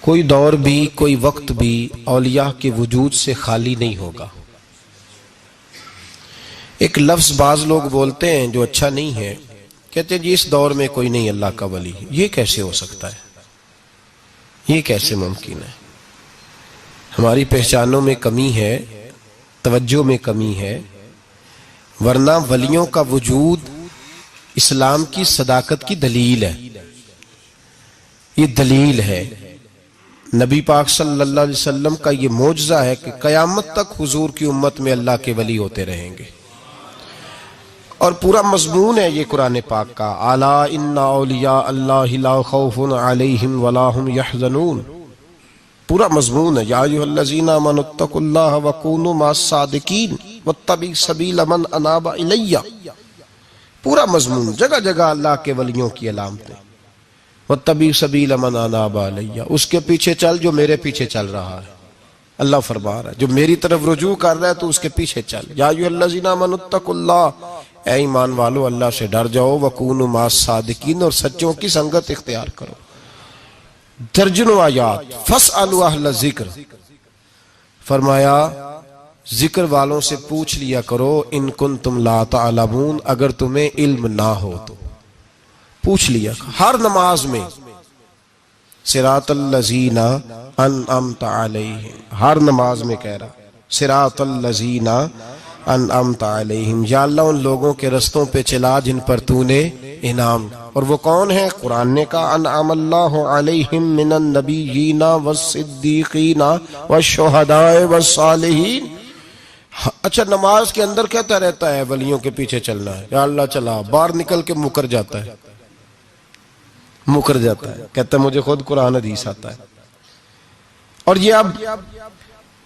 کوئی دور بھی کوئی وقت بھی اولیاء کے وجود سے خالی نہیں ہوگا۔ ایک لفظ بعض لوگ بولتے ہیں جو اچھا نہیں ہے، کہتے ہیں جی اس دور میں کوئی نہیں اللہ کا ولی۔ یہ کیسے ہو سکتا ہے؟ یہ کیسے ممکن ہے؟ ہماری پہچانوں میں کمی ہے، توجہ میں کمی ہے، ورنہ ولیوں کا وجود اسلام کی صداقت کی دلیل ہے۔ یہ دلیل ہے، نبی پاک صلی اللہ علیہ وسلم کا یہ معجزہ ہے کہ قیامت تک حضور کی امت میں اللہ کے ولی ہوتے رہیں گے، اور پورا مضمون ہے یہ قرآن پاک کا، الا ان اولیاء اللہ لا خوف علیہم ولا هم یحزنون۔ پورا مضمون ہے، یا ایھا الذین آمنوا اتقوا اللہ وکونوا مع الصادقین واتبعوا سبیل من اناب الی۔ پورا مضمون، جگہ جگہ اللہ کے ولیوں کی علامتیں، واتبعوا سبیل من اناب الی، اس کے پیچھے چل جو میرے پیچھے چل رہا ہے۔ اللہ فرما رہا ہے جو میری طرف رجوع کر رہا ہے تو اس کے پیچھے چل۔ یا ایھا الذین آمنوا اتقوا اللہ، اے ایمان والو اللہ سے ڈر جاؤ، وکونوا مع الصادقین، اور سچوں کی سنگت اختیار کرو۔ درجنوں آیات، فاسألوا اہل الذکر، فرمایا ذکر والوں سے پوچھ لیا کرو، ان کنتم لا تعلمون، اگر تمہیں علم نہ ہو تو پوچھ لیا کرو۔ ہر نماز میں صراط الذین انعمت علیہم، ہر نماز میں کہہ رہا صراط الذین انعمت علیہم، یا اللہ ان لوگوں کے رستوں پہ چلا جن پر تو نے انعام، اور وہ کون ہے؟ قرآن نے کہا انعم اللہ علیہم من النبیین والصدیقین والشہداء والصالحین۔ اچھا نماز کے اندر کہتا رہتا ہے ولیوں کے پیچھے چلنا ہے، یا اللہ چلا، باہر نکل کے مکر جاتا ہے، مکر جاتا ہے، کہتا ہے مجھے خود قرآن حدیث آتا ہے۔ اور یہ اب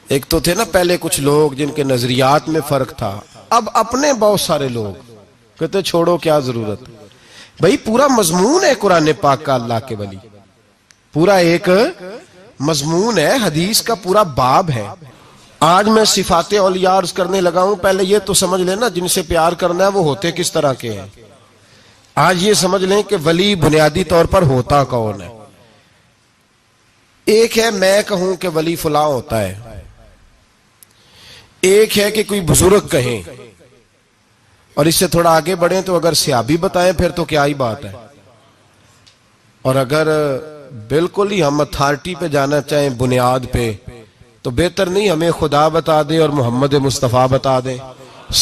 ایک تو تھے نا پہلے کچھ لوگ جن کے نظریات میں فرق تھا، اب اپنے بہت سارے لوگ کہتے چھوڑو کیا ضرورت۔ بھئی پورا مضمون ہے قرآن پاک کا اللہ کے ولی، پورا ایک مضمون ہے، حدیث کا پورا باب ہے۔ آج میں صفات اولیاء عرض کرنے لگا ہوں، پہلے یہ تو سمجھ لینا جن سے پیار کرنا ہے وہ ہوتے کس طرح کے ہیں۔ آج یہ سمجھ لیں کہ ولی بنیادی طور پر ہوتا کون ہے۔ ایک ہے میں کہوں کہ ولی فلاں ہوتا ہے، ایک ہے کہ کوئی بزرگ کہیں، اور اس سے تھوڑا آگے بڑھیں تو اگر صحابی بتائیں پھر تو کیا ہی بات ہے، اور اگر بالکل ہی ہم اتھارٹی پہ جانا چاہیں بنیاد پہ تو بہتر نہیں ہمیں خدا بتا دے اور محمد مصطفیٰ بتا دے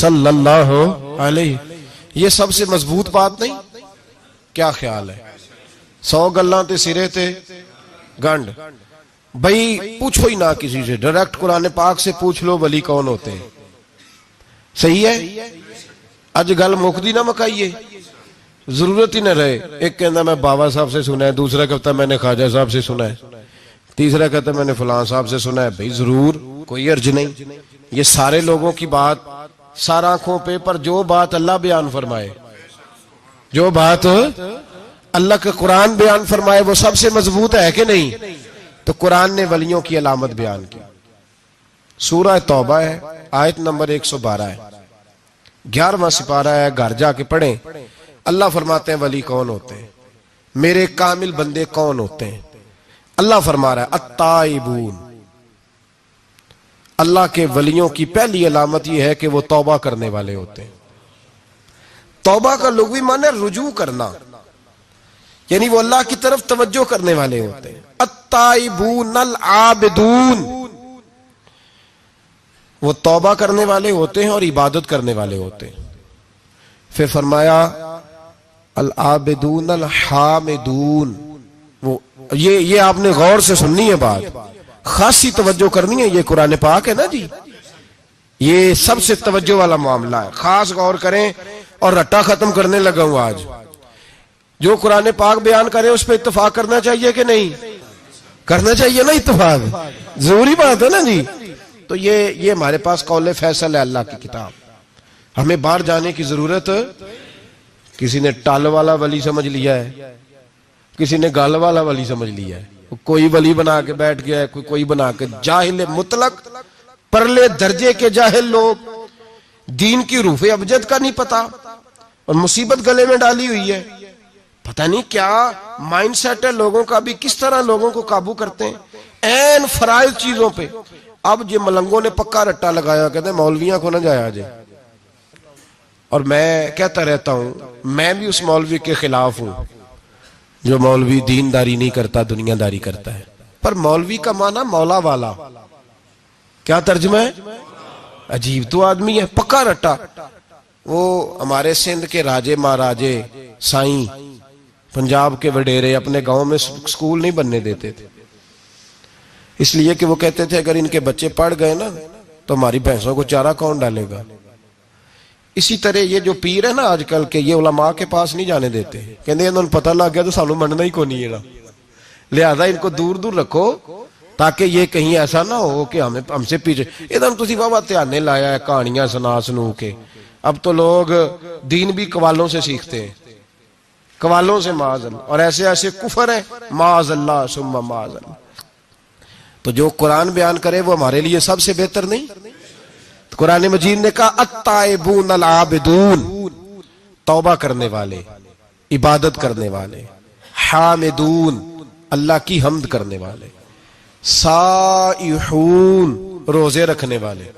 صلی اللہ علیہ۔ یہ سب سے مضبوط بات نہیں؟ کیا خیال ہے؟ 100 گلاں تے سرے تے گنڈ۔ بھئی پوچھو ہی نہ کسی سے، ڈائریکٹ قرآن پاک سے پوچھ لو ولی کون ہوتے ہیں۔ صحیح ہے؟ اج گل مکدی نہ مکائیے، ضرورت ہی نہ رہے۔ ایک کہنا میں بابا صاحب سے سنا ہے، دوسرا کہتا میں نے خواجہ صاحب سے سنا ہے، تیسرا کہتا میں نے فلاں صاحب سے سنا ہے۔ بھئی ضرور، کوئی عرض نہیں، یہ سارے لوگوں کی بات سار آنکھوں پہ، پر جو بات اللہ بیان فرمائے، جو بات اللہ کا قرآن بیان فرمائے وہ سب سے مضبوط ہے کہ نہیں؟ تو قرآن نے ولیوں کی علامت بیان کی، سورہ توبہ ہے، آیت نمبر 112 ہے، 11واں سپارہ ہے، گھر جا کے پڑھیں۔ اللہ فرماتے ہیں ولی کون ہوتے ہیں، میرے کامل بندے کون ہوتے ہیں۔ اللہ فرما رہا ہے التائبون، اللہ کے ولیوں کی پہلی علامت یہ ہے کہ وہ توبہ کرنے والے ہوتے ہیں۔ توبہ کا لغوی معنی ہے رجوع کرنا، یعنی وہ اللہ کی طرف توجہ کرنے والے ہوتے ہیں۔ التائبون العابدون، وہ توبہ کرنے والے ہوتے ہیں اور عبادت کرنے والے ہوتے ہیں۔ پھر فرمایا العابدون الحامدون، وہ یہ آپ نے غور سے سننی ہے بات، خاصی توجہ کرنی ہے، یہ قرآن پاک ہے نا جی، یہ سب سے توجہ والا معاملہ ہے، خاص غور کریں۔ اور رٹا ختم کرنے لگا ہوں آج، جو قرآن پاک بیان کرے اس پہ اتفاق کرنا چاہیے کہ نہیں؟ کرنا چاہیے نا اتفاق، ضروری بات ہے نا جی۔ تو یہ ہمارے پاس قول فیصل ہے اللہ کی کتاب، ہمیں باہر جانے کی ضرورت۔ کسی نے ٹال والا ولی سمجھ لیا ہے، کسی نے گال والا ولی سمجھ لیا ہے، کوئی ولی بنا کے بیٹھ گیا ہے، کوئی بنا کے جاہل مطلق، پرلے درجے کے جاہل لوگ، دین کی روح ابجد کا نہیں پتا، اور مصیبت گلے میں ڈالی ہوئی ہے۔ پتہ نہیں کیا مائنڈ سیٹ ہے لوگوں کا بھی، کس طرح لوگوں کو قابو کرتے ہیں این فرائض چیزوں پہ۔ اب یہ ملنگوں نے پکا رٹا لگایا، کہتے ہیں مولویاں کو نہ جایا جائے، اور میں کہتا رہتا ہوں میں بھی اس مولوی کے خلاف ہوں جو مولوی دینداری نہیں کرتا، دنیا داری کرتا ہے۔ پر مولوی کا معنی مولا والا، کیا ترجمہ ہے؟ عجیب تو آدمی ہے، پکا رٹا۔ وہ ہمارے سندھ کے راجے مہاراجے سائیں، پنجاب کے وڈیرے اپنے گاؤں میں سکول نہیں بننے دیتے تھے، اس لیے کہ وہ کہتے تھے اگر ان کے بچے پڑھ گئے نا تو ہماری بھینسوں کو چارہ کون ڈالے گا۔ اسی طرح یہ جو پیر ہے نا آج کل کے، یہ علماء کے پاس نہیں جانے دیتے، کہتے ہیں انہوں نے پتہ لگ گیا تو سانوں مننا ہی کو نہیں ہے، لہذا ان کو دور دور رکھو تاکہ یہ کہیں ایسا نہ ہو کہ ہم سے پیچھے۔ ادھر تسی بابا تیانے لایا ہے کہانیاں سنا سنو کے۔ اب تو لوگ دین بھی قوالوں سے سیکھتے ہیں، قوالوں سے معاذ اللہ، اور ایسے ایسے کفر ہے معاذ اللہ ثم معاذ اللہ۔ تو جو قرآن بیان کرے وہ ہمارے لیے سب سے بہتر نہیں؟ تو قرآن مجید نے کہا التائبون العابدون، توبہ کرنے والے، عبادت کرنے والے، حامدون، اللہ کی حمد کرنے والے، سائحون، روزے رکھنے والے۔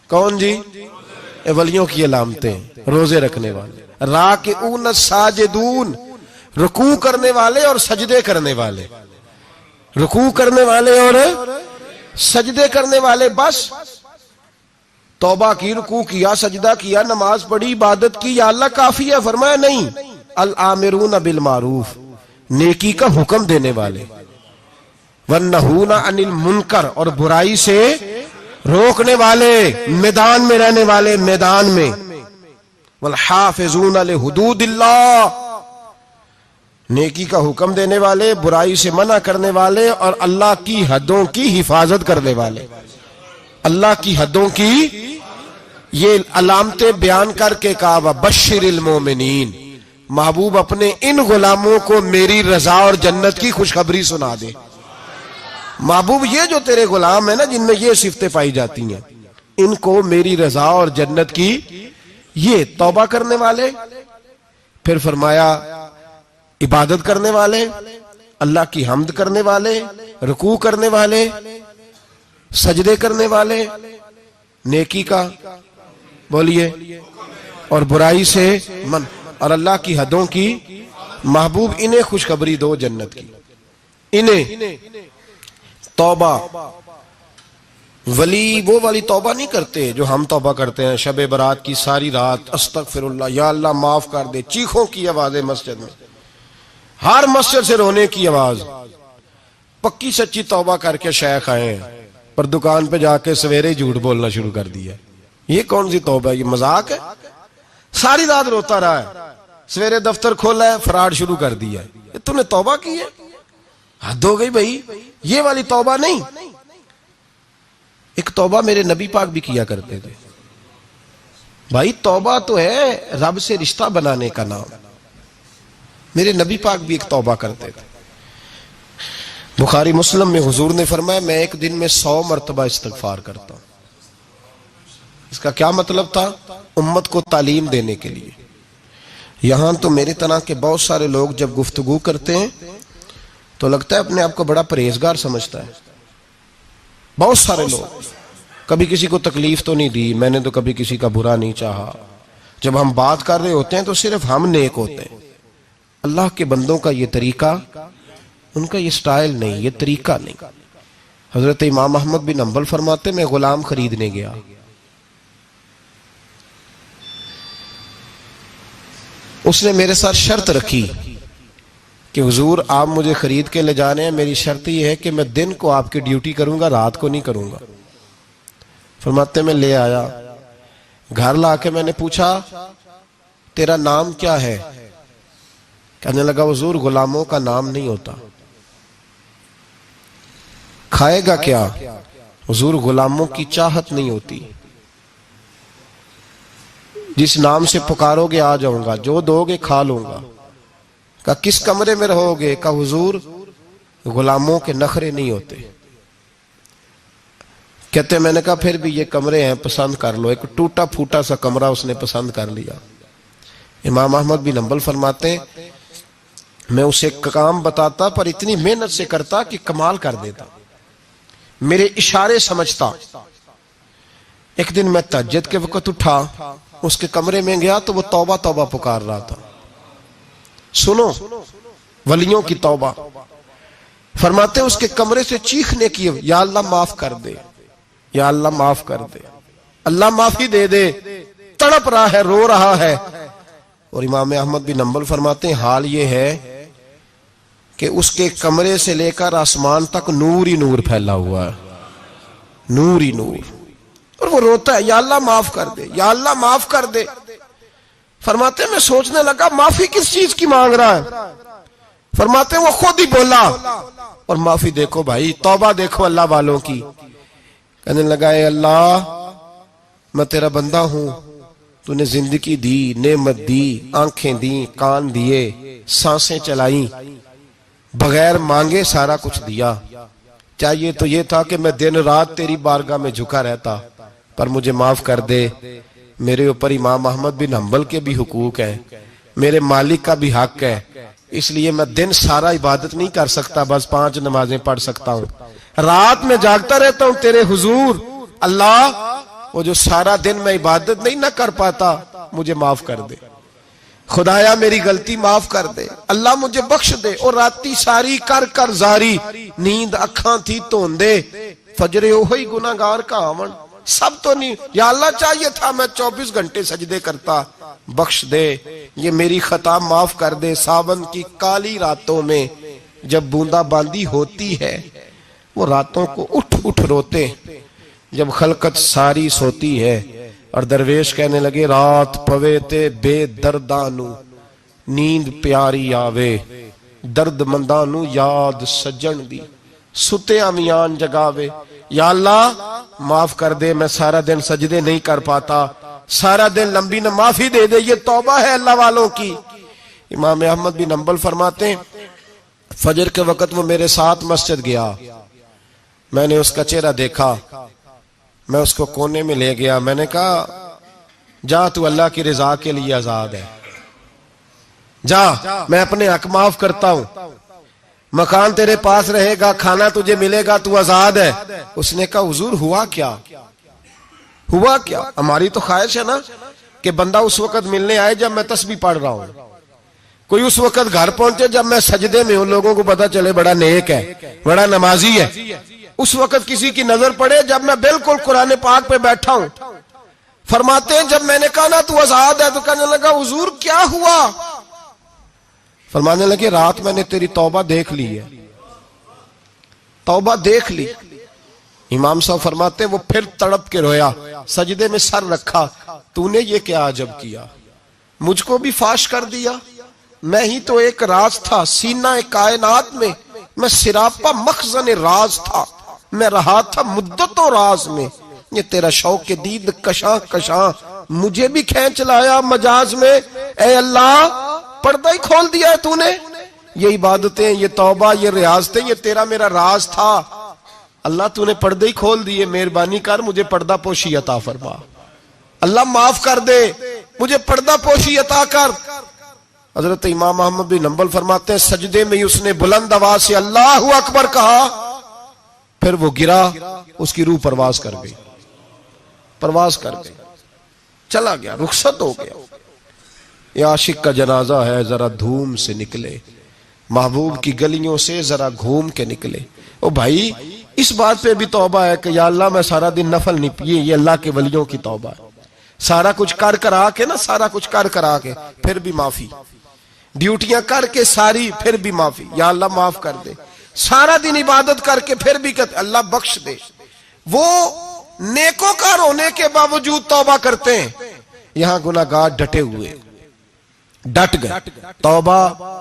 کون جی؟ ولیوں کی علامتیں، روزے رکھنے والے، راکعون ساجدون، رکوع کرنے والے اور سجدے کرنے والے، رکوع کرنے والے اور سجدے کرنے والے۔ بس توبہ کی، رکوع کیا، سجدہ کیا، نماز پڑھی، عبادت کی، یا اللہ کافی ہے؟ فرمایا نہیں، الآمرون بالمعروف، نیکی کا حکم دینے والے، والنہون عن المنکر، اور برائی سے روکنے والے، میدان میں رہنے والے، میدان میں، والحافظون لحدود اللہ، نیکی کا حکم دینے والے، برائی سے منع کرنے والے، اور اللہ کی حدوں کی حفاظت کرنے والے۔ اللہ کی حدوں کی یہ علامتیں بیان کر کے کہا وبشر المومنین، محبوب اپنے ان غلاموں کو میری رضا اور جنت کی خوشخبری سنا دے۔ محبوب یہ جو تیرے غلام ہیں نا جن میں یہ صفتیں پائی جاتی ہیں، ان کو میری رضا اور جنت کی، یہ توبہ کرنے والے، پھر فرمایا عبادت کرنے والے، اللہ کی حمد کرنے والے، رکوع کرنے والے، سجدے کرنے والے، نیکی کا بولیے اور برائی سے من، اور اللہ کی حدوں کی، محبوب انہیں خوشخبری دو جنت کی۔ انہیں توبہ، ولی وہ والی توبہ نہیں کرتے جو ہم توبہ کرتے ہیں، شب برات کی ساری رات استغفر اللہ، یا اللہ معاف کر دے، چیخوں کی آوازیں مسجد میں، ہر مسجد سے رونے کی آواز، پکی سچی توبہ کر کے شیخ آئے ہیں پر دکان پہ جا کے سویرے جھوٹ بولنا شروع کر دیا۔ یہ کون سی توبہ ہے؟ یہ مذاق ہے؟ ساری رات روتا رہا ہے، سویرے دفتر کھولا ہے، فراڈ شروع کر دیا ہے، تو نے توبہ کی ہے؟ حد ہو گئی بھائی، یہ والی توبہ نہیں۔ ایک توبہ میرے نبی پاک بھی کیا کرتے تھے۔ بھائی توبہ تو ہے رب سے رشتہ بنانے کا نام، میرے نبی پاک بھی ایک توبہ کرتے تھے۔ بخاری مسلم میں حضور نے فرمایا میں ایک دن میں 100 مرتبہ استغفار کرتا ہوں۔ اس کا کیا مطلب تھا؟ امت کو تعلیم دینے کے لیے۔ یہاں تو میرے طرح کے بہت سارے لوگ جب گفتگو کرتے ہیں تو لگتا ہے اپنے آپ کو بڑا پرہیزگار سمجھتا ہے۔ بہت سارے لوگ، کبھی کسی کو تکلیف تو نہیں دی، میں نے تو کبھی کسی کا برا نہیں چاہا، جب ہم بات کر رہے ہوتے ہیں تو صرف ہم نیک ہوتے ہیں۔ اللہ کے بندوں کا یہ طریقہ، ان کا یہ سٹائل نہیں، یہ طریقہ نہیں۔ حضرت امام احمد بن حنبل فرماتے میں غلام خریدنے گیا، اس نے میرے ساتھ شرط رکھی کہ حضور آپ مجھے خرید کے لے جانے ہیں، میری شرط یہ ہے کہ میں دن کو آپ کی ڈیوٹی کروں گا، رات کو نہیں کروں گا۔ فرماتے میں لے آیا، گھر لا کے میں نے پوچھا تیرا نام کیا ہے؟ کہنے لگا حضور غلاموں کا نام نہیں ہوتا۔ کھائے گا کیا؟ حضور غلاموں کی چاہت نہیں ہوتی، جس نام سے پکارو گے آ جاؤں گا، جو دو گے کھا لوں گا۔ کہا کس کمرے میں رہو گے؟ کہا حضور غلاموں کے نخرے نہیں ہوتے۔ کہتے میں نے کہا پھر بھی یہ کمرے ہیں پسند کر لو۔ ایک ٹوٹا پھوٹا سا کمرہ اس نے پسند کر لیا۔ امام احمد بن حنبل فرماتے ہیں میں اسے کام بتاتا پر اتنی محنت سے کرتا کہ کمال کر دیتا، میرے اشارے سمجھتا۔ ایک دن میں تہجد کے وقت اٹھا، اس کے کمرے میں گیا تو وہ توبہ توبہ پکار رہا تھا۔ سنو ولیوں کی توبہ، فرماتے اس کے کمرے سے چیخنے کی، یا اللہ معاف کر دے، یا اللہ معاف کر دے، اللہ معافی دے دے، تڑپ رہا ہے، رو رہا ہے۔ اور امام احمد بن حنبل فرماتے ہیں حال یہ ہے کہ اس کے کمرے سے لے کر آسمان تک نور ہی نور پھیلا ہوا ہے، نور ہی نور، اور وہ روتا ہے یا اللہ معاف کر دے، یا اللہ معاف کر دے۔ فرماتے ہیں میں سوچنے لگا معافی کس چیز کی مانگ رہا ہے؟ فرماتے ہیں وہ خود ہی بولا، اور معافی دیکھو بھائی، توبہ دیکھو اللہ والوں کی۔ کہنے لگا اے اللہ میں تیرا بندہ ہوں، تو نے زندگی دی، نعمت دی، آنکھیں دی، کان دیے، سانسیں چلائیں، بغیر مانگے سارا کچھ دیا۔ چاہیے تو یہ تھا کہ میں دن رات تیری بارگاہ میں جھکا رہتا، پر مجھے معاف کر دے۔ میرے اوپر امام احمد بن حنبل کے بھی حقوق ہیں، میرے مالک کا بھی حق ہے، اس لیے میں دن سارا عبادت نہیں کر سکتا، بس 5 نمازیں پڑھ سکتا ہوں، رات میں جاگتا رہتا ہوں تیرے حضور۔ اللہ وہ جو سارا دن میں عبادت نہیں نہ کر پاتا مجھے معاف کر دے، خدایا میری غلطی معاف کر دے، اللہ مجھے بخش دے۔ اور راتی ساری کر کر زاری، نیند اکھاں تھی توندے، فجرے وہی گناہگار کا آون، سب تو نہیں، یا اللہ چاہیے تھا میں 24 گھنٹے سجدے کرتا، بخش دے، یہ میری خطا معاف کر دے۔ ساون کی کالی راتوں میں جب بوندا باندی ہوتی ہے، وہ راتوں کو اٹھ اٹھ روتے، جب خلقت ساری سوتی ہے، اور درویش کہنے لگے رات پوے تے بے دردانو، نیند پیاری آوے، درد مندانو یاد سجن دی، ستے امیان جگاوے۔ یا اللہ معاف کر دے، میں سارا دن سجدے نہیں کر پاتا، سارا دن لمبی نہ، معافی دے دے، یہ توبہ ہے اللہ والوں کی۔ امام احمد بن حنبل فرماتے ہیں فجر کے وقت وہ میرے ساتھ مسجد گیا، میں نے اس کا چہرہ دیکھا، میں اس کو کونے میں لے گیا، میں نے کہا جا تو اللہ کی رضا کے لیے آزاد ہے، جا میں اپنے حق معاف کرتا ہوں، مکان تیرے پاس رہے گا، کھانا تجھے ملے گا، تو آزاد ہے۔ اس نے کہا حضور ہوا کیا، ہوا کیا؟ ہماری تو خواہش ہے نا کہ بندہ اس وقت ملنے آئے جب میں تسبیح پڑھ رہا ہوں، کوئی اس وقت گھر پہنچے جب میں سجدے میں ہوں، لوگوں کو پتا چلے بڑا نیک ہے، بڑا نمازی ہے۔ اس وقت کسی کی نظر پڑے جب میں بالکل قرآن پاک پہ بیٹھا ہوں۔ فرماتے ہیں جب میں نے کہا نا تو آزاد ہے، تو کہنے لگا حضور کیا ہوا؟ فرمانے لگے رات میں نے تیری توبہ دیکھ لی ہے، توبہ دیکھ لی۔ امام صاحب فرماتے ہیں وہ پھر تڑپ کے رویا، سجدے میں سر رکھا، تو نے یہ کیا عجب کیا، مجھ کو بھی فاش کر دیا، میں ہی تو ایک راز تھا سینہ کائنات میں، میں سراپا مخزن راز تھا، میں رہا تھا مدت و راز میں، یہ تیرا شوق دید کشاں کشاں مجھے بھی کھینچ لایا مجاز میں۔ اے اللہ پردہ ہی کھول دیا ہے تو نے، یہ عبادتیں، یہ توبہ، یہ ریاضتیں، یہ تیرا میرا راز تھا، اللہ تو نے پردے ہی کھول دیے، مہربانی کر مجھے پردہ پوشی عطا فرما، اللہ معاف کر دے، مجھے پردہ پوشی عطا کر۔ حضرت امام احمد بن حنبل فرماتے ہیں سجدے میں اس نے بلند آواز سے اللہ اکبر کہا، پھر وہ گرا، اس کی روح پرواز کر گئی، پرواز کر گئی، چلا گیا، رخصت ہو گیا۔ یہ عاشق کا جنازہ ہے، ذرا دھوم سے نکلے، محبوب کی گلیوں سے ذرا گھوم کے نکلے۔ او بھائی اس بات پہ بھی توبہ ہے کہ یا اللہ میں سارا دن نفل نہیں پیے، یہ اللہ کے ولیوں کی توبہ ہے، سارا کچھ کر کر آ کے نا، سارا کچھ کر کر آ کے پھر بھی معافی، ڈیوٹیاں کر کے ساری پھر بھی معافی، یا اللہ معاف کر دے، سارا دن عبادت کر کے پھر بھی کہتے اللہ بخش دے۔ وہ نیکوکار ہونے کے باوجود توبہ کرتے ہیں، یہاں گناہگار ڈٹے ہوئے، ڈٹ گئے۔ توبہ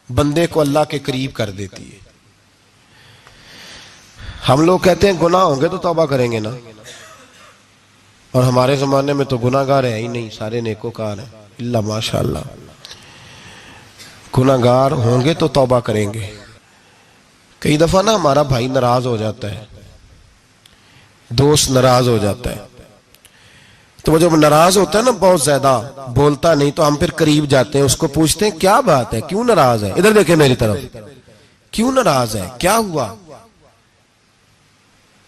بندے کو اللہ کے قریب کر دیتی ہے۔ ہم لوگ کہتے ہیں گناہ ہوں گے تو توبہ کریں گے نا، اور ہمارے زمانے میں تو گناہگار ہے ہی نہیں، سارے نیکوکار ہیں، اللہ ماشاءاللہ۔ گناہگار ہوں گے تو توبہ کریں گے۔ کئی دفعہ نا ہمارا بھائی ناراض ہو جاتا ہے، دوست ناراض ہو جاتا ہے، تو وہ جب ناراض ہوتا ہے نا بہت زیادہ بولتا نہیں تو ہم پھر قریب جاتے ہیں، اس کو پوچھتے ہیں کیا بات ہے، کیوں ناراض ہے، ادھر دیکھیں میری طرف، کیوں ناراض ہے، کیا ہوا؟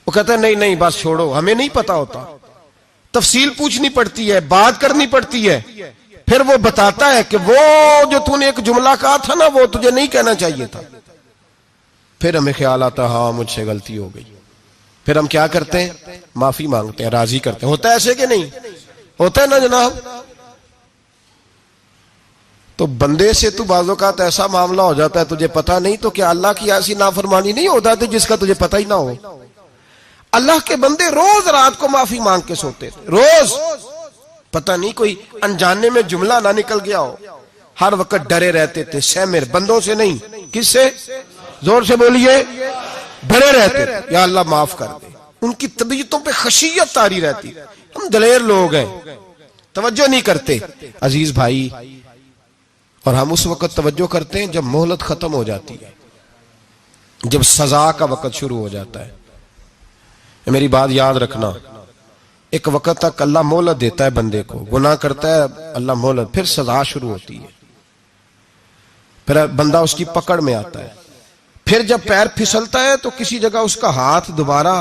وہ کہتا ہے نہیں نہیں بس چھوڑو، ہمیں نہیں پتا ہوتا، تفصیل پوچھنی پڑتی ہے، بات کرنی پڑتی ہے، پھر وہ بتاتا ہے کہ وہ جو تو نے ایک جملہ کہا تھا نا وہ تجھے نہیں کہنا چاہیے تھا۔ پھر ہمیں خیال آتا ہے ہاں مجھ سے غلطی ہو گئی، پھر ہم کیا کرتے ہیں؟ معافی مانگتے ہیں، راضی کرتے ہیں۔ ہوتا ہے ایسے کہ نہیں ہوتا ہے نا جناب؟ تو بندے سے تو بعض اوقات ایسا معاملہ ہو جاتا ہے تجھے پتا نہیں، تو کیا اللہ کی ایسی نافرمانی نہیں ہوتا تھی جس کا تجھے پتا ہی نہ ہو؟ اللہ کے بندے روز رات کو معافی مانگ کے سوتے تھے، روز، پتہ نہیں کوئی انجانے میں جملہ نہ نکل گیا ہو، ہر وقت ڈرے رہتے تھے، سیمر بندوں سے نہیں، کس سے؟ زور سے بولیے، ڈرے رہتے تھے یا اللہ معاف کر دے۔ ان کی طبیعتوں پہ خشیت طاری رہتی۔ ہم دلیر لوگ ہیں، توجہ نہیں کرتے عزیز بھائی، اور ہم اس وقت توجہ کرتے ہیں جب مہلت ختم ہو جاتی ہے، جب سزا کا وقت شروع ہو جاتا ہے۔ میری بات یاد رکھنا، ایک وقت تک اللہ مہلت دیتا ہے بندے کو، گناہ کرتا ہے اللہ مہلت، پھر سزا شروع ہوتی ہے، پھر بندہ اس کی پکڑ میں آتا ہے، پھر جب پیر پھسلتا ہے تو کسی جگہ اس کا ہاتھ دوبارہ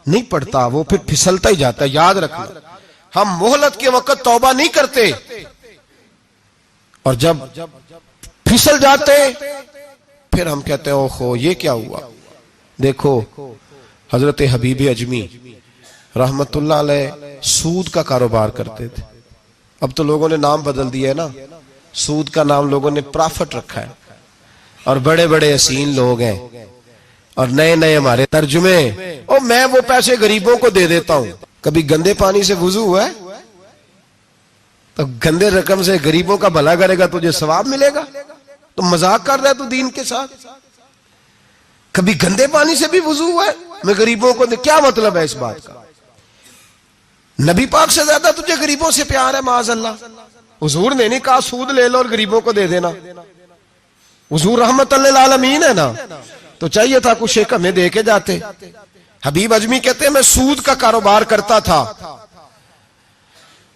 نہیں پڑتا، وہ پھر پھسلتا ہی جاتا ہے۔ یاد رکھنا، ہم مہلت کے وقت توبہ نہیں کرتے، اور جب پھسل جاتے پھر ہم کہتے ہیں اوہو یہ کیا ہوا۔ دیکھو حضرت حبیب اجمی رحمت اللہ علیہ سود کا کاروبار کرتے تھے، اب تو لوگوں نے نام بدل دیا ہے نا، سود کا نام لوگوں نے پرافٹ رکھا ہے، اور بڑے بڑے حسین لوگ ہیں، اور نئے نئے ہمارے ترجمے، او میں وہ پیسے غریبوں کو دے دیتا ہوں۔ کبھی گندے پانی سے وضو ہوا ہے؟ تو گندے رقم سے غریبوں کا بھلا کرے گا تجھے ثواب ملے گا؟ تو مذاق کر رہا ہے تو دین کے ساتھ۔ کبھی گندے پانی سے بھی وضو ہوا ہے؟ میں غریبوں کو دے، کیا مطلب ہے اس بات کا؟ نبی پاک سے زیادہ تجھے غریبوں سے پیار ہے معاذ اللہ؟ حضور نے نہیں کہا سود لے لو اور غریبوں کو دے دینا، حضور رحمت للعالمین ہے نا، تو چاہیے تھا کچھ ایک ہمیں دے کے جاتے۔ حبیب اجمی کہتے ہیں میں سود کا کاروبار کرتا تھا۔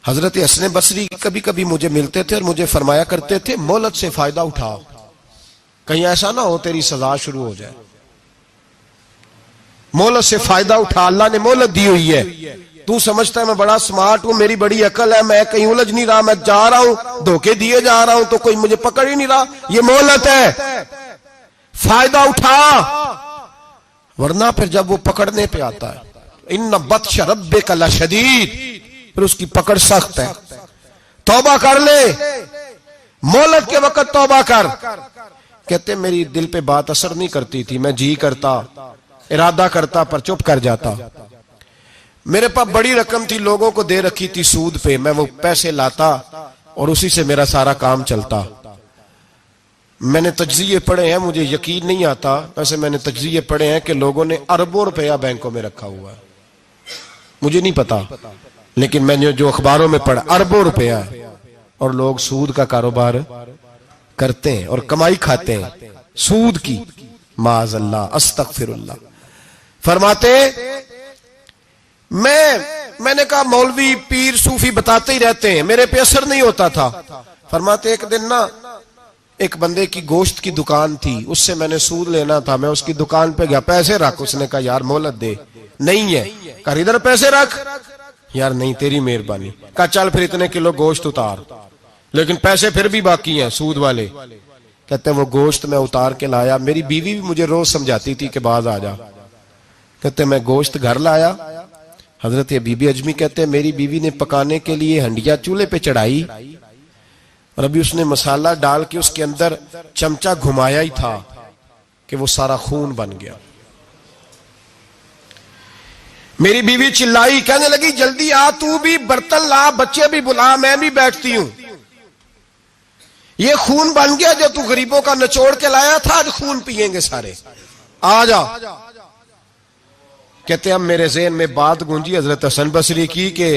حضرت حسن بصری کبھی کبھی مجھے ملتے تھے اور مجھے فرمایا کرتے تھے مہلت سے فائدہ اٹھاؤ، کہیں ایسا نہ ہو تیری سزا شروع ہو جائے، مہلت سے فائدہ اٹھا، اللہ نے مہلت دی ہوئی ہے، تو سمجھتا ہے میں بڑا سمارٹ ہوں، میری بڑی عقل ہے، میں کہیں الجھ نہیں رہا، میں جا رہا ہوں دھوکے دیے جا رہا ہوں تو کوئی مجھے پکڑ ہی نہیں رہا، یہ مہلت ہے، فائدہ اٹھا، ورنہ پھر جب وہ پکڑنے پہ آتا ہے ان بطش ربک لشدید، پھر اس کی پکڑ سخت ہے۔ توبہ کر لے، مہلت کے وقت توبہ کر۔ کہتے میری دل پہ بات اثر نہیں کرتی تھی، میں جی کرتا، ارادہ کرتا پر چپ کر جاتا، میرے پاس بڑی رقم تھی لوگوں کو دے رکھی تھی سود پہ، میں وہ پیسے لاتا اور اسی سے میرا سارا کام چلتا۔ میں نے تجزیے پڑھے ہیں، مجھے یقین نہیں آتا، ویسے میں نے تجزیے پڑھے ہیں کہ لوگوں نے اربوں روپیہ بینکوں میں رکھا ہوا ہے، مجھے نہیں پتا، لیکن میں نے جو اخباروں میں پڑھا اربوں روپیہ ہے، اور لوگ سود کا کاروبار کرتے ہیں اور کمائی کھاتے ہیں سود کی، معاذ اللہ، استغفر اللہ۔ فرماتے میں نے کہا مولوی پیر صوفی بتاتے ہی رہتے ہیں، میرے پہ اثر نہیں ہوتا تھا۔ فرماتے ایک دن نا ایک بندے کی گوشت کی دکان تھی، اس سے میں نے سود لینا تھا، میں اس کی دکان پہ گیا، پیسے رکھ، اس نے کہا یار مہلت دے، نہیں ہے، کہا ادھر پیسے رکھ، یار نہیں تیری مہربانی، کہا چل پھر اتنے کلو گوشت اتار، لیکن پیسے پھر بھی باقی ہیں سود والے۔ کہتے وہ گوشت میں اتار کے لایا، میری بیوی بھی مجھے روز سمجھاتی تھی کہ باز آ جا، کہتے میں گوشت گھر لایا، حضرت بی بی اجمی کہتے ہیں میری بیوی نے پکانے کے لیے ہنڈیا چولہے پہ چڑھائی، اور ابھی اس نے مسالہ ڈال کے اس کے اندر چمچہ گھمایا ہی تھا کہ وہ سارا خون بن گیا۔ میری بیوی چلائی، کہنے لگی جلدی آ، تو بھی برتن لا، بچے بھی بلا، میں بھی بیٹھتی ہوں، یہ خون بن گیا جو تو غریبوں کا نچوڑ کے لایا تھا، آج خون پیئیں گے سارے، آ جا۔ کہتے ہیں میرے ذہن میں بات گونجی حضرت حسن بصری کی کہ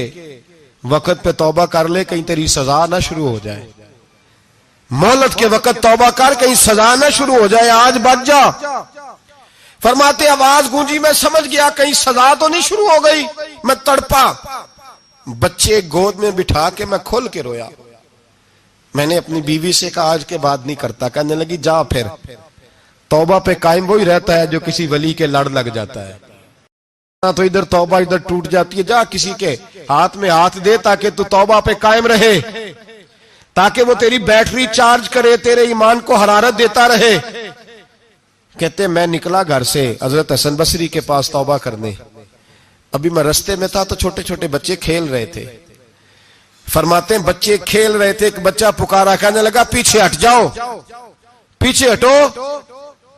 وقت پہ توبہ کر لے کہیں تیری سزا نہ شروع ہو جائے، مہلت کے وقت توبہ کر کہیں سزا نہ شروع ہو جائے، آج بچ جا۔ فرماتے آواز گونجی، میں سمجھ گیا کہیں سزا تو نہیں شروع ہو گئی، میں تڑپا، بچے گود میں بٹھا کے میں کھول کے رویا. میں نے اپنی بیوی سے کہا آج کے بعد نہیں کرتا. کہنے لگی جا پھر. توبہ پہ قائم وہی رہتا ہے جو کسی ولی کے لڑ لگ جاتا ہے. تو ادھر توبہ ادھر ٹوٹ جاتی ہے. جا کسی کے ہاتھ میں ہاتھ دے تاکہ تو توبہ پہ قائم رہے, تاکہ وہ تیری بیٹری چارج کرے, تیرے ایمان کو حرارت دیتا رہے. کہتے میں نکلا گھر سے حضرت حسن بصری کے پاس توبہ کرنے. ابھی میں رستے میں تھا تو چھوٹے چھوٹے بچے کھیل رہے تھے. فرماتے ہیں بچے کھیل رہے تھے, ایک بچہ پکارا, کہنے لگا پیچھے ہٹ جاؤ, پیچھے ہٹو,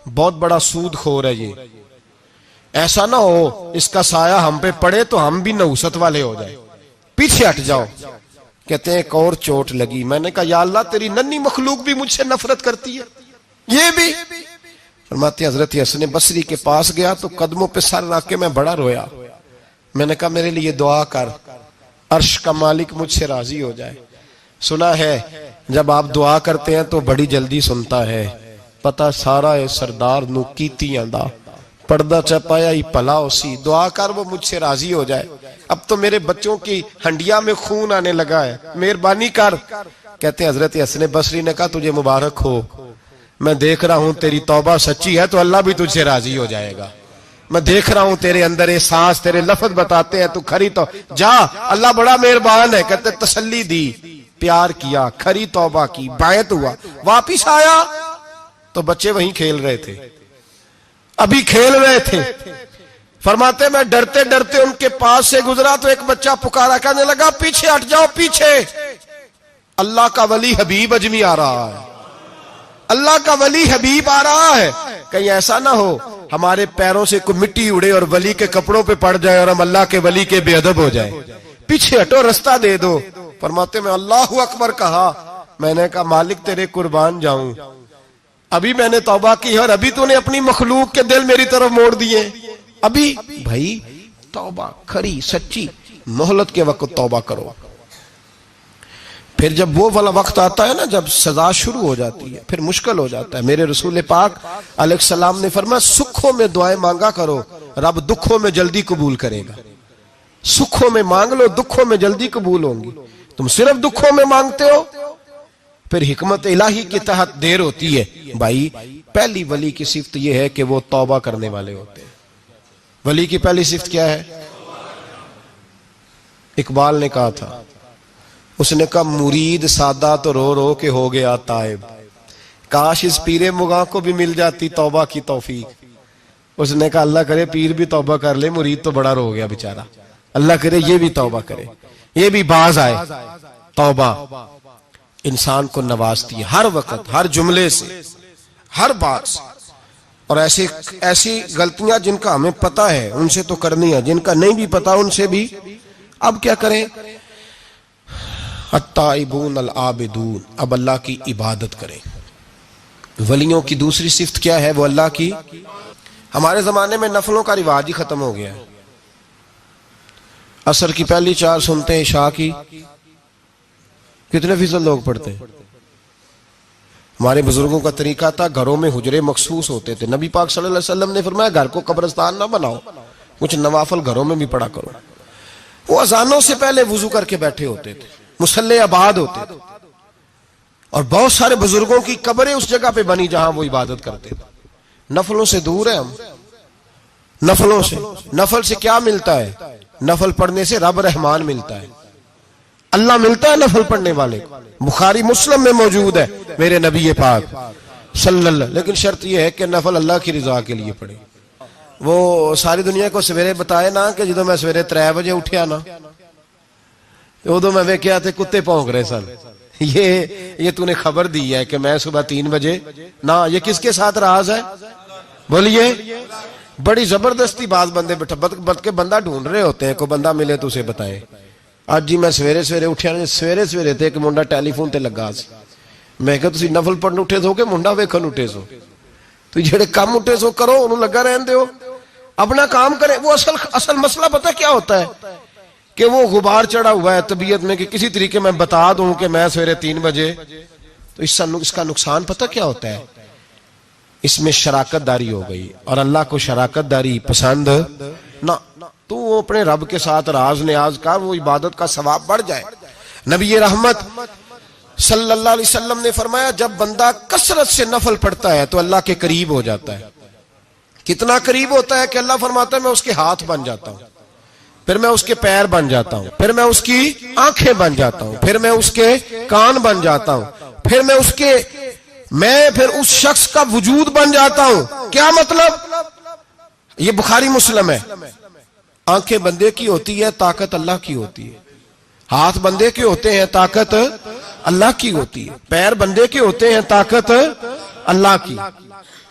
بہت بڑا سود خور ہے یہ, ایسا نہ ہو اس کا سایہ ہم پہ پڑے تو ہم بھی نحوست والے ہو جائیں, پیچھے ہٹ جاؤ. کہتے ہیں ایک اور چوٹ لگی. میں نے کہا یا اللہ تیری ننھی مخلوق بھی مجھ سے نفرت کرتی ہے, یہ بھی. فرماتے ہیں حضرت حسن بصری کے پاس گیا تو قدموں پہ سر رکھ کے میں بڑا رویا. میں نے کہا میرے لیے دعا کر, عرش کا مالک مجھ سے راضی ہو جائے. سنا ہے جب آپ دعا کرتے ہیں تو بڑی جلدی سنتا ہے. پتہ سارا ہے سردار نو کیتیاں دا پردہ چپایا ہی پلا اسی. دعا کر وہ مجھ سے راضی ہو جائے. اب تو میرے بچوں کی ہنڈیا میں خون آنے لگا ہے, مہربانی کر. کہتے ہیں حضرت حسن بصری نے کہا تجھے مبارک ہو, میں دیکھ رہا ہوں تیری توبہ سچی ہے تو اللہ بھی تجھ سے راضی ہو جائے گا. میں دیکھ رہا ہوں تیرے اندر احساس, تیرے لفظ بتاتے ہیں تو کھری تو جا, اللہ بڑا مہربان ہے. کہتے تسلی دی, پیار کیا, کھری توبہ کی, بیعت ہوا. واپس آیا تو بچے وہیں کھیل رہے تھے, ابھی کھیل رہے تھے. فرماتے میں ڈرتے ڈرتے ان کے پاس سے گزرا تو ایک بچہ پکارا, کہنے لگا پیچھے ہٹ جاؤ, پیچھے. اللہ کا ولی حبیب اجمی آ رہا ہے, اللہ کا ولی حبیب آ رہا ہے. کہیں ایسا نہ ہو ہمارے پیروں سے کوئی مٹی اڑے اور ولی کے کپڑوں پہ پڑ جائے اور ہم اللہ کے ولی کے بے ادب ہو جائے. پیچھے ہٹو, رستہ دے دو. فرماتے میں اللہ اکبر کہا. میں نے کہا مالک تیرے قربان جاؤں, ابھی میں نے توبہ کی اور ابھی تو نے اپنی مخلوق کے دل میری طرف موڑ دیے. ابھی بھائی توبہ کھری سچی, مہلت کے وقت توبہ کرو. پھر جب وہ والا وقت آتا ہے نا جب سزا شروع ہو جاتی ہے پھر مشکل ہو جاتا ہے. میرے رسول پاک علیہ السلام نے فرمایا سکھوں میں دعائیں مانگا کرو, رب دکھوں میں جلدی قبول کرے گا. سکھوں میں مانگ لو, دکھوں میں جلدی قبول ہوں گی. تم صرف دکھوں میں مانگتے ہو پھر حکمت الہی کے تحت دیر ہوتی ہے. بھائی پہلی ولی کی صفت یہ ہے کہ وہ توبہ کرنے والے ہوتے ہیں. ولی کی پہلی صفت کیا ہے؟ اقبال نے کہا تھا, اس نے کہا مرید سادہ تو رو رو کے ہو گیا تائب, کاش اس پیر مغاں کو بھی مل جاتی توبہ کی توفیق. اس نے کہا اللہ کرے پیر بھی توبہ کر لے, مرید تو بڑا رو گیا بیچارہ, اللہ کرے یہ بھی توبہ کرے, یہ بھی باز آئے. توبہ انسان کو نوازتی ہے ہر وقت, ہر جملے سے, ہر بات سے. اور ایسی غلطیاں جن کا ہمیں پتا ہے ان سے تو کرنی ہے, جن کا نہیں بھی پتا ان سے بھی. اب کیا کریں؟ التائبون العابدون, اب اللہ کی عبادت کریں. ولیوں کی دوسری صفت کیا ہے؟ وہ اللہ کی. ہمارے زمانے میں نفلوں کا رواج ہی ختم ہو گیا ہے. عصر کی پہلی 4 سنتے ہیں, عشاء کی کتنے فیصد لوگ پڑھتے ہیں؟ ہمارے بزرگوں کا طریقہ تھا گھروں میں حجرے مخصوص ہوتے تھے. نبی پاک صلی اللہ علیہ وسلم نے فرمایا گھر کو قبرستان نہ بناؤ, کچھ نوافل گھروں میں بھی پڑھا کرو. وہ اذانوں سے پہلے وضو کر کے بیٹھے ہوتے تھے, مصلی آباد ہوتے تھے, اور بہت سارے بزرگوں کی قبریں اس جگہ پہ بنی جہاں وہ عبادت کرتے تھے. نفلوں سے دور ہیں ہم, نفلوں سے. نفل سے کیا ملتا ہے؟ نفل پڑھنے سے رب رحمان ملتا ہے, اللہ ملتا ہے نفل پڑھنے والے کو. بخاری مسلم میں موجود ہے میرے نبی پاک صلی اللہ. لیکن شرط یہ ہے کہ نفل اللہ کی رضا کے لیے پڑھے. وہ ساری دنیا کو سویرے بتائے نا کہ جدو میں سویرے 3 بجے اٹھیا نا ادو میں ویکھیا تے کتے پونک رہے سن. یہ تو نے خبر دی ہے کہ میں صبح 3 بجے نہ. یہ کس کے ساتھ راز ہے بولیے؟ بڑی زبردستی بعض بندے بلکہ بندہ ڈھونڈ رہے ہوتے ہیں, کوئی بندہ ملے تو اسے بتائیں. آج جی میں سویرے سویرے اٹھیا, سویرے تے ایک منڈا ٹیلی فون تے لگا سی. میں کہا تسی نفل پڑھن اٹھے سو کہ منڈا ویکھن اٹھے سو؟ تو جڑے کام اٹھے سو کرو, انہوں لگا رہن دیو, اپنا کام کرے. وہ اصل مسئلہ پتہ کیا ہوتا ہے کہ وہ غبار چڑھا ہوا ہے طبیعت میں کہ کسی طریقے میں بتا دوں کہ میں سویرے 3 بجے. تو اس کا نقصان پتہ کیا ہوتا ہے؟ اس میں شراکت داری ہو گئی, اور اللہ کو شراکت داری پسند نہ. تو وہ اپنے رب کے ساتھ راز نیاز کر، وہ عبادت کا ثواب بڑھ جائے۔ نبی رحمت صلی اللہ علیہ وسلم نے فرمایا جب بندہ کثرت سے نفل پڑھتا ہے تو اللہ کے قریب ہو جاتا ہے۔ کتنا قریب ہوتا ہے کہ اللہ فرماتا ہے میں اس کے ہاتھ بن جاتا ہوں، پھر میں اس کے پیر بن جاتا ہوں، پھر میں اس کی آنکھیں بن جاتا ہوں، پھر میں اس کے کان بن جاتا ہوں، پھر میں اس شخص کا وجود بن جاتا ہوں۔ کیا مطلب؟ یہ بخاری مسلم ہے۔ آنکھیں بندے کی ہوتی ہے، طاقت اللہ کی ہوتی ہے۔ ہاتھ بندے کے ہوتے ہیں، طاقت اللہ کی ہوتی ہے۔ پیر بندے کے ہوتے ہیں، طاقت اللہ کی۔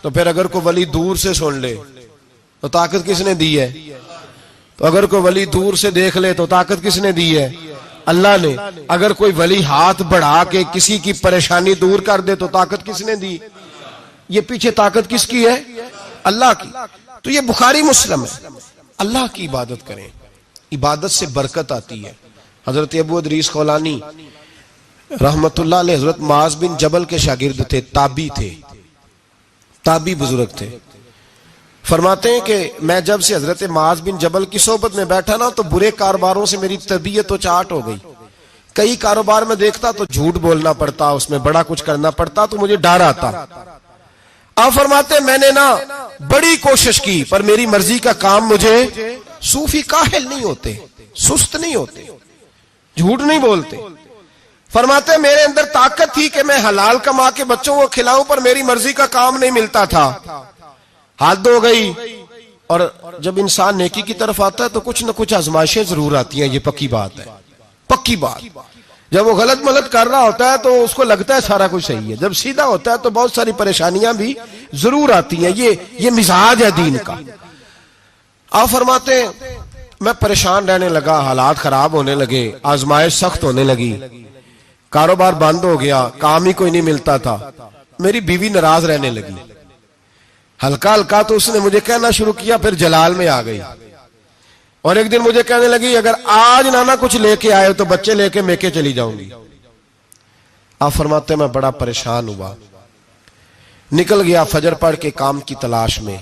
تو پھر اگر کوئی ولی دور سے سن لے تو طاقت کس نے دی ہے؟ تو اگر کوئی ولی دور سے دیکھ لے تو طاقت کس نے دی ہے؟ اللہ نے۔ اگر کوئی ولی ہاتھ بڑھا کے کسی کی پریشانی دور کر دے تو طاقت کس نے دی؟ یہ پیچھے طاقت کس کی ہے؟ اللہ کی۔ تو یہ بخاری مسلم ہے۔ اللہ کی عبادت کریں، عبادت سے برکت آتی ہے۔ حضرت ابو ادریس خولانی رحمت اللہ علیہ حضرت معاذ بن جبل کے شاگرد تھے، تابعی بزرگ تھے۔ فرماتے ہیں کہ میں جب سے حضرت معاذ بن جبل کی صحبت میں بیٹھا نا تو برے کاروباروں سے میری طبیعت تو چاٹ ہو گئی۔ کئی کاروبار میں دیکھتا تو جھوٹ بولنا پڑتا، اس میں بڑا کچھ کرنا پڑتا تو مجھے ڈر آتا۔ آپ فرماتے ہیں میں نے نا بڑی کوشش کی پر میری مرضی کا کام مجھے، صوفی کاہل نہیں ہوتے، سست نہیں ہوتے، جھوٹ نہیں بولتے۔ فرماتے ہیں میرے اندر طاقت تھی کہ میں حلال کما کے بچوں کو کھلاؤں پر میری مرضی کا کام نہیں ملتا تھا۔ حد ہو گئی۔ اور جب انسان نیکی کی طرف آتا ہے تو کچھ نہ کچھ آزمائشیں ضرور آتی ہیں، یہ پکی بات ہے، پکی بات۔ جب وہ غلط ملت کر رہا ہوتا ہے تو اس کو لگتا ہے سارا کچھ صحیح ہے، جب سیدھا ہوتا ہے تو بہت ساری پریشانیاں بھی ضرور آتی ہیں، یہ مزاج ہے دین کا۔ آپ فرماتے ہیں میں پریشان رہنے لگا، حالات خراب ہونے لگے، آزمائش سخت ہونے لگی، کاروبار بند ہو گیا، کام ہی کوئی نہیں ملتا تھا۔ میری بیوی ناراض رہنے لگی، ہلکا ہلکا تو اس نے مجھے کہنا شروع کیا، پھر جلال میں آ گئی، اور ایک دن مجھے کہنے لگی اگر آج نانا کچھ لے کے آئے تو بچے لے کے میکے چلی جاؤں گی۔ آپ فرماتے ہیں میں بڑا پریشان ہوا، نکل گیا فجر پڑھ کے کام کی تلاش میں۔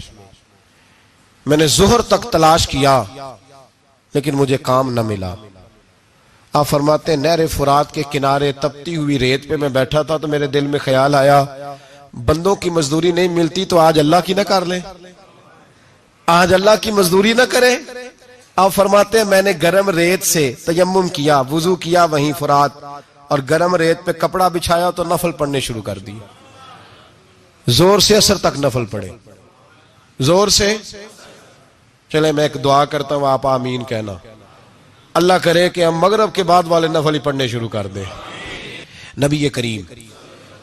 میں نے ظہر تک تلاش کیا لیکن مجھے کام نہ ملا۔ آپ فرماتے ہیں نہر فرات کے کنارے تپتی ہوئی ریت پہ میں بیٹھا تھا تو میرے دل میں خیال آیا بندوں کی مزدوری نہیں ملتی تو آج اللہ کی نہ کر لیں، آج اللہ کی مزدوری نہ کریں۔ آپ فرماتے ہیں میں نے گرم ریت سے تیمم کیا، وضو کیا وہیں فرات، اور گرم ریت پہ کپڑا بچھایا تو نفل پڑھنے شروع کر دی، زور سے اثر تک نفل پڑھے، زور سے۔ چلے میں ایک دعا کرتا ہوں، آپ آمین کہنا، اللہ کرے کہ ہم مغرب کے بعد والے نفل ہی پڑھنے شروع کر دیں۔ نبی کریم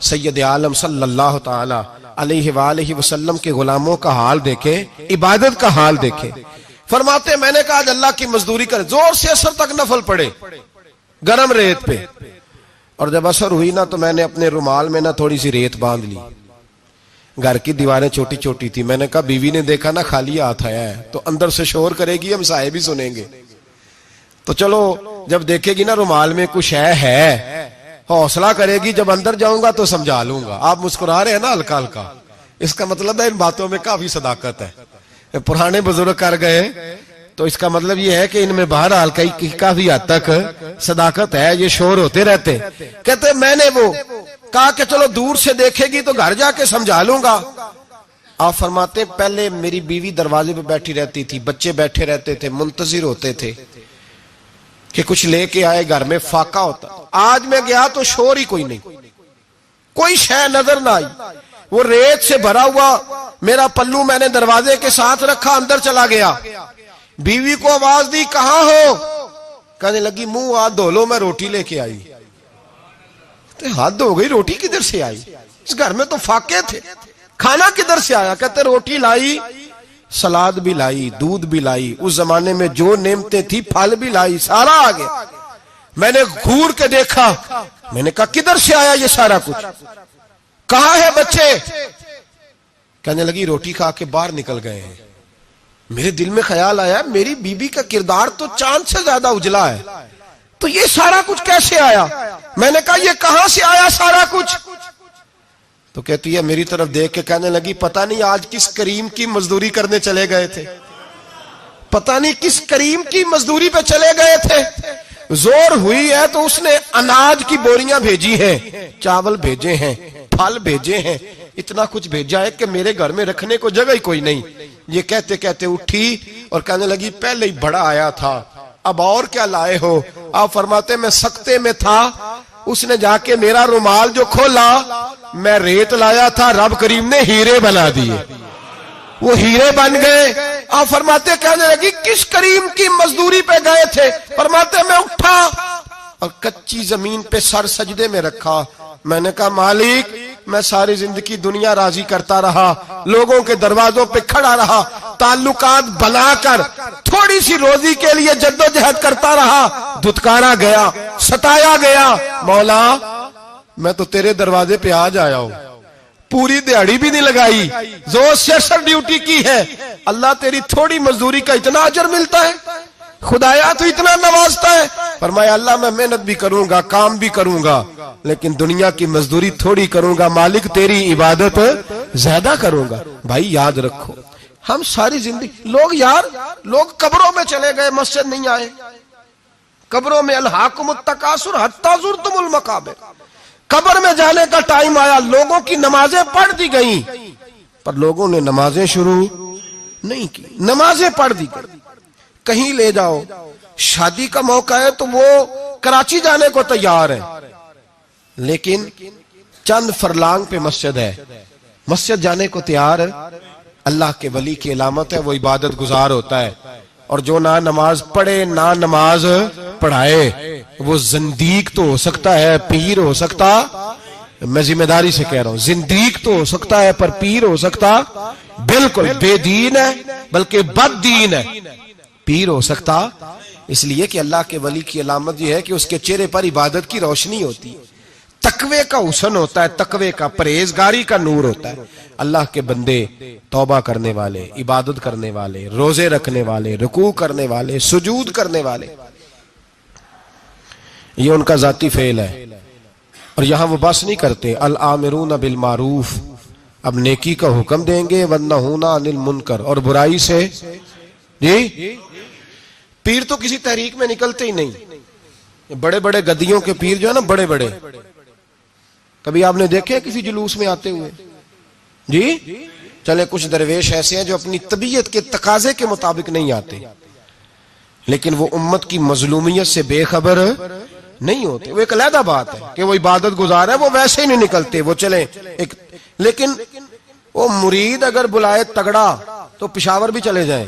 سید عالم صلی اللہ تعالی علیہ وآلہ وسلم کے غلاموں کا حال دیکھے، عبادت کا حال دیکھے۔ فرماتے ہیں میں نے کہا اللہ کی مزدوری کرے، زور سے اثر تک نفل پڑھے گرم ریت پہ، اور جب اثر ہوئی نا تو میں نے اپنے رومال میں نا تھوڑی سی ریت باندھ لی۔ گھر کی دیواریں چھوٹی چھوٹی تھی، میں نے کہا بیوی نے دیکھا نا خالی ہاتھ آیا ہے تو اندر سے شور کرے گی، ہم صاحب بھی سنیں گے، تو چلو جب دیکھے گی نا رومال میں کچھ ہے حوصلہ کرے گی، جب اندر جاؤں گا تو سمجھا لوں گا۔ آپ مسکرا رہے ہیں نا ہلکا ہلکا، اس کا مطلب ہے ان باتوں میں کافی صداقت ہے۔ پرانے بزرگ کر گئے تو اس کا مطلب یہ ہے کہ ان میں بہرحال کافی حد تک صداقت ہے، یہ شور ہوتے رہتے۔ کہتے میں نے وہ کہا کہ چلو دور سے دیکھے گی تو گھر جا کے سمجھا لوں گا۔ آپ فرماتے پہلے میری بیوی دروازے پہ بیٹھی رہتی تھی، بچے بیٹھے رہتے تھے، منتظر ہوتے تھے کہ کچھ لے کے آئے، گھر میں فاقہ ہوتا۔ آج میں گیا تو شور ہی کوئی نہیں، کوئی شے نظر نہ آئی، وہ ریت سے بھرا ہوا میرا پلو میں نے دروازے کے ساتھ رکھا، اندر چلا گیا، بیوی کو آواز دی کہاں ہو؟ کہنے لگی منہ ہاتھ دھو لو، میں روٹی لے کے آئی۔ ہاتھ دھو گئی، روٹی کدھر سے آئی؟ اس گھر میں تو فاقے تھے، کھانا کدھر سے آیا؟ کہتے روٹی لائی، سلاد بھی لائی، دودھ بھی لائی، اس زمانے میں جو نعمتیں تھی پھل بھی لائی، سارا آ گیا۔ میں نے گھور کے دیکھا، میں نے کہا کدھر سے آیا یہ سارا کچھ؟ کہاں ہے بچے؟ کہنے لگی روٹی کھا کے باہر نکل گئے ہیں۔ میرے دل میں خیال آیا میری بیوی کا کردار تو چاند سے زیادہ اجلا ہے، تو یہ سارا کچھ کیسے آیا؟ میں نے کہا یہ کہاں سے آیا سارا کچھ؟ تو کہتی ہے میری طرف دیکھ کے کہنے لگی پتہ نہیں آج کس کریم کی مزدوری کرنے چلے گئے تھے، پتہ نہیں کس کریم کی مزدوری پہ چلے گئے تھے، زور ہوئی ہے تو اس نے اناج کی بوریاں بھیجی ہیں، چاول بھیجے ہیں، پھل بھیجے ہیں، اتنا کچھ بھیجا ہے کہ میرے گھر میں رکھنے کو جگہ ہی کوئی نہیں۔ یہ کہتے کہتے اٹھی اور کہنے لگی پہلے ہی بڑا آیا تھا، اب اور کیا لائے ہو؟ آپ فرماتے میں سکتے میں تھا، اس نے جا کے میرا رومال جو کھولا، میں ریت لایا تھا، رب کریم نے ہیرے بنا دیے، وہ ہیرے بن گئے۔ آپ فرماتے کہنے لگی کس کریم کی مزدوری پہ گئے تھے؟ فرماتے میں اٹھا اور کچی زمین پہ سر سجدے میں رکھا، میں نے کہا مالک میں ساری زندگی دنیا راضی کرتا رہا، لوگوں کے دروازوں پہ کھڑا رہا، تعلقات بنا کر تھوڑی سی روزی کے لیے جدوجہد کرتا رہا، دھتکارا گیا، ستایا گیا، مولا میں تو تیرے دروازے پہ آج آیا ہوں، پوری دیہڑی بھی نہیں لگائی، زور سے سر ڈیوٹی کی ہے، اللہ تیری تھوڑی مزدوری کا اتنا اجر ملتا ہے؟ خدایا تو اتنا نوازتا ہے؟ فرمایا اللہ میں محنت بھی کروں گا، کام بھی کروں گا، لیکن دنیا کی مزدوری تھوڑی کروں گا، مالک تیری عبادت زیادہ کروں گا۔ بھائی یاد رکھو، ہم ساری زندگی لوگ قبروں میں چلے گئے، مسجد نہیں آئے، قبروں میں الہاکم التکاثر حتی زرتم المقابر، قبر میں جانے کا ٹائم آیا، لوگوں کی نمازیں پڑھ دی گئیں، پر لوگوں نے نمازیں شروع نہیں کی، نمازیں پڑھ دی گئی۔ کہیں لے جاؤ، شادی کا موقع ہے تو وہ کراچی جانے کو تیار ہے، لیکن چند فرلانگ پہ مسجد ہے، مسجد جانے کو تیار ہے۔ اللہ کے ولی کی علامت ہے وہ عبادت گزار ہوتا ہے، اور جو نہ نماز پڑھے نہ نماز پڑھائے وہ زندیق تو ہو سکتا ہے، پیر ہو سکتا، میں ذمہ داری سے کہہ رہا ہوں، زندیق تو ہو سکتا ہے پر پیر ہو سکتا بالکل بے دین ہے، بلکہ بد دین ہے، پیر ہو سکتا۔ اس لیے کہ اللہ کے ولی کی علامت یہ ہے کہ اس کے چہرے پر عبادت کی روشنی ہوتی ہے، تقوی کا حسن ہوتا ہے، تقوی کا، پرہیزگاری کا نور ہوتا ہے۔ اللہ کے بندے توبہ کرنے والے، عبادت کرنے والے، روزے رکھنے والے، رکوع کرنے والے، سجود کرنے والے، یہ ان کا ذاتی فعل ہے۔ اور یہاں وہ بس نہیں کرتے، الآمرون بالمعروف، اب نیکی کا حکم دیں گے، والنہون عن المنکر، اور برائی سے، جی پیر تو کسی تحریک میں نکلتے ہی نہیں، بڑے بڑے گدیوں کے پیر جو ہے نا، بڑے بڑے، کبھی آپ نے دیکھے کسی جلوس میں آتے ہوئے؟ جی چلے کچھ درویش ایسے ہیں جو اپنی طبیعت کے تقاضے کے مطابق نہیں آتے، لیکن وہ امت کی مظلومیت سے بے خبر نہیں ہوتے، وہ ایک علیحدہ بات ہے کہ وہ عبادت گزار ہے، وہ ویسے ہی نہیں نکلتے، وہ چلے ایک، لیکن وہ مرید اگر بلائے تگڑا تو پشاور بھی چلے جائیں،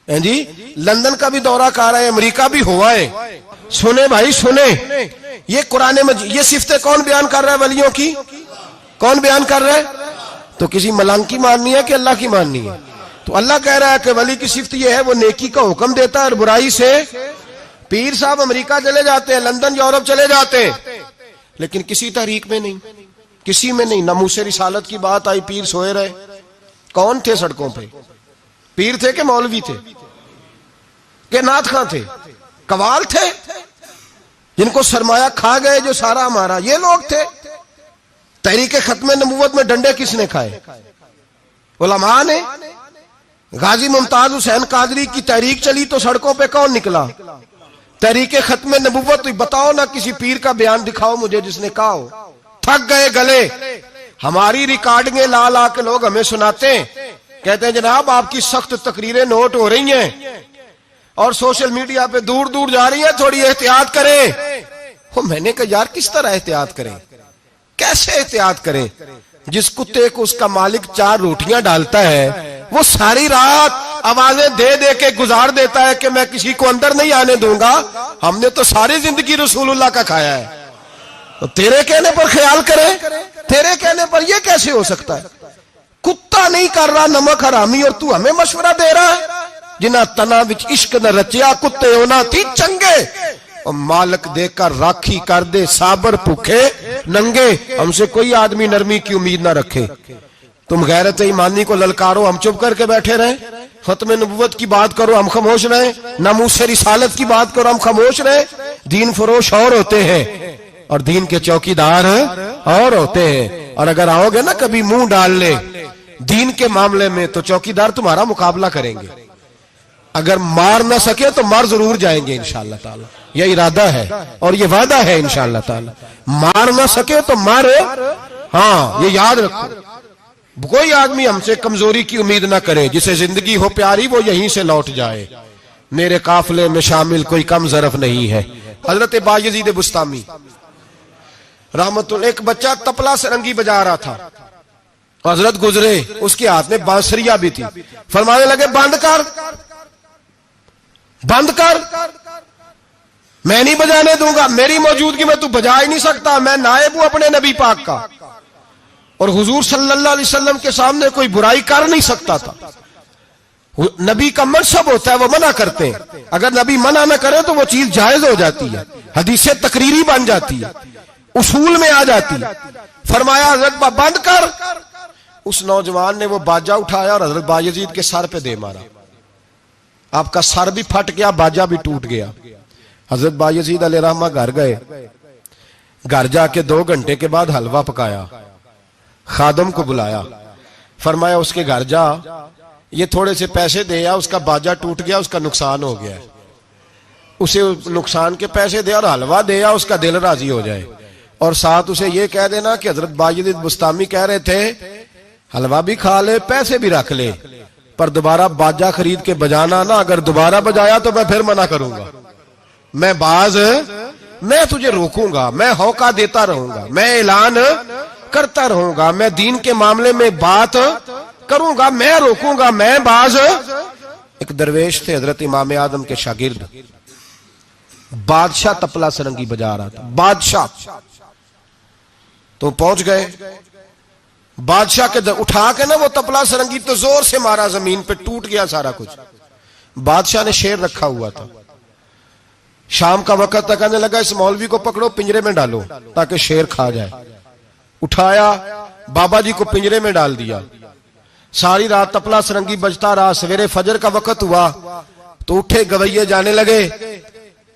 جی لندن کا بھی دورہ کر رہے ہیں، امریکہ بھی ہوا ہے۔ سنیں بھائی سنیں، یہ قرآن مجید، یہ صفتیں کون بیان کر رہا ہے ولیوں کی؟ کون بیان کر رہا ہے؟ تو کسی ملنگ کی ماننی ہے کہ اللہ کی ماننی ہے؟ تو اللہ کہہ رہا ہے کہ ولی کی صفت یہ ہے وہ نیکی کا حکم دیتا ہے اور برائی سے۔ پیر صاحب امریکہ چلے جاتے ہیں، لندن یورپ چلے جاتے ہیں، لیکن کسی تحریک میں نہیں، کسی میں نہیں۔ ناموس رسالت کی بات آئی، پیر سوئے رہے، کون تھے سڑکوں پہ؟ پیر تھے کہ مولوی تھے کہ نعت خواں تھے؟ قوال تھے جن کو سرمایہ کھا گئے جو سارا ہمارا، یہ لوگ تھے؟ تحریک ختم نبوت میں ڈنڈے کس نے کھائے؟ علماء نے۔ غازی ممتاز حسین قادری کی تحریک چلی تو سڑکوں پہ کون نکلا؟ تحریک ختم نبوت۔ بتاؤ نا کسی پیر کا بیان دکھاؤ مجھے جس نے کہا ہو۔ تھک گئے گلے، ہماری ریکارڈنگیں لا لا کے لوگ ہمیں سناتے ہیں، کہتے ہیں جناب آپ کی سخت تقریریں نوٹ ہو رہی ہیں اور سوشل میڈیا پہ دور دور جا رہی ہیں، تھوڑی احتیاط کریں۔ میں نے کہا یار کس طرح احتیاط کریں، کیسے احتیاط کریں؟ جس کتے کو اس کا مالک 4 روٹیاں ڈالتا ہے وہ ساری رات آوازیں دے دے کے گزار دیتا ہے کہ میں کسی کو اندر نہیں آنے دوں گا، ہم نے تو ساری زندگی رسول اللہ کا کھایا ہے، تو تیرے کہنے پر خیال کرے، تیرے کہنے پر یہ کیسے ہو سکتا ہے؟ کتا نہیں کر رہا نمک حرامی اور تو ہمیں مشورہ دے رہا ہے؟ جنہ تنا وچ عشق نہ رچیا کتے ہونا تھی چنگے، اور مالک دے کر راکھی کر دے صابر بھوکے ننگے۔ ہم سے کوئی آدمی نرمی کی امید نہ رکھے، تم غیرت ایمانی کو للکارو، ہم چپ کر کے بیٹھے رہیں، ختم نبوت کی بات کرو ہم خاموش رہیں، ناموس رسالت کی بات کرو ہم خاموش رہیں۔ دین فروش اور ہوتے ہیں اور دین کے چوکیدار اور ہوتے ہیں، اور اگر آؤ گے نا کبھی منہ ڈال لے دین کے معاملے میں تو چوکیدار تمہارا مقابلہ کریں گے۔ اگر مار نہ سکے تو مار ضرور جائیں گے انشاءاللہ تعالی، یہ ارادہ ہے اور یہ وعدہ ہے انشاءاللہ تعالی. مار نہ سکے تو مار، ہاں یہ یاد رکھو. کوئی آدمی ہم سے کمزوری کی امید نہ کرے، جسے زندگی ہو پیاری وہ یہیں سے لوٹ جائے. میرے قافلے میں شامل کوئی کم ظرف نہیں ہے. حضرت بایزید بسطامی رحمت اللہ، ایک بچہ تپلا سرنگی بجا رہا تھا، حضرت گزرے، اس کے ہاتھ میں بانسریہ بھی تھی. فرمانے لگے بند کر، بند کر، میں نہیں بجانے دوں گا، میری موجودگی میں تو بجا ہی نہیں سکتا، میں نائب ہوں اپنے نبی پاک کا، اور حضور صلی اللہ علیہ وسلم کے سامنے کوئی برائی کر نہیں سکتا تھا. نبی کا منصب ہوتا ہے وہ منع کرتے ہیں، اگر نبی منع نہ کرے تو وہ چیز جائز ہو جاتی ہے، حدیث تقریری بن جاتی ہے، اصول میں آ جاتی ہے. فرمایا حضرت بند کر. اس نوجوان نے وہ باجا اٹھایا اور حضرت بایزید کے سر پہ دے مارا. آپ کا سر بھی پھٹ گیا، باجا بھی ٹوٹ گیا. حضرت بایزید علیہ رحمہ گھر گئے، گھر جا کے 2 گھنٹے کے بعد حلوہ پکایا، خادم کو بلایا، فرمایا اس کے گھر جا، یہ تھوڑے سے پیسے دے یا، اس کا باجا ٹوٹ گیا، اس کا نقصان ہو گیا ہے، اسے نقصان کے پیسے دے اور حلوہ دے یا، اس کا دل راضی ہو جائے. اور ساتھ اسے یہ کہہ دینا کہ حضرت بایزید بسطامی کہہ رہے تھے حلوہ بھی کھا لے، پیسے بھی رکھ لے، پر دوبارہ باجا خرید کے بجانا نا، اگر دوبارہ بجایا تو میں پھر منع کروں گا، میں تجھے روکوں گا، میں ہوکا دیتا رہوں گا، میں اعلان کرتا رہوں گا، میں دین کے معاملے میں بات کروں گا، میں روکوں گا، میں باز. ایک درویش تھے حضرت امام اعظم کے شاگرد، بادشاہ تپلا سرنگی بجا رہا تھا، بادشاہ تو پہنچ گئے. بادشاہ کے اٹھا کے نا وہ تپلا سرنگی تو زور سے مارا، زمین پہ ٹوٹ گیا سارا کچھ. بادشاہ نے شیر رکھا ہوا تھا، شام کا وقت تک کہنے لگا اس مولوی کو پکڑو، پنجرے میں ڈالو تاکہ شیر کھا جائے. اٹھایا، بابا جی کو پنجرے میں ڈال دیا. ساری رات تپلا سرنگی بجتا رہا. سویرے فجر کا وقت ہوا تو اٹھے گویے جانے لگے.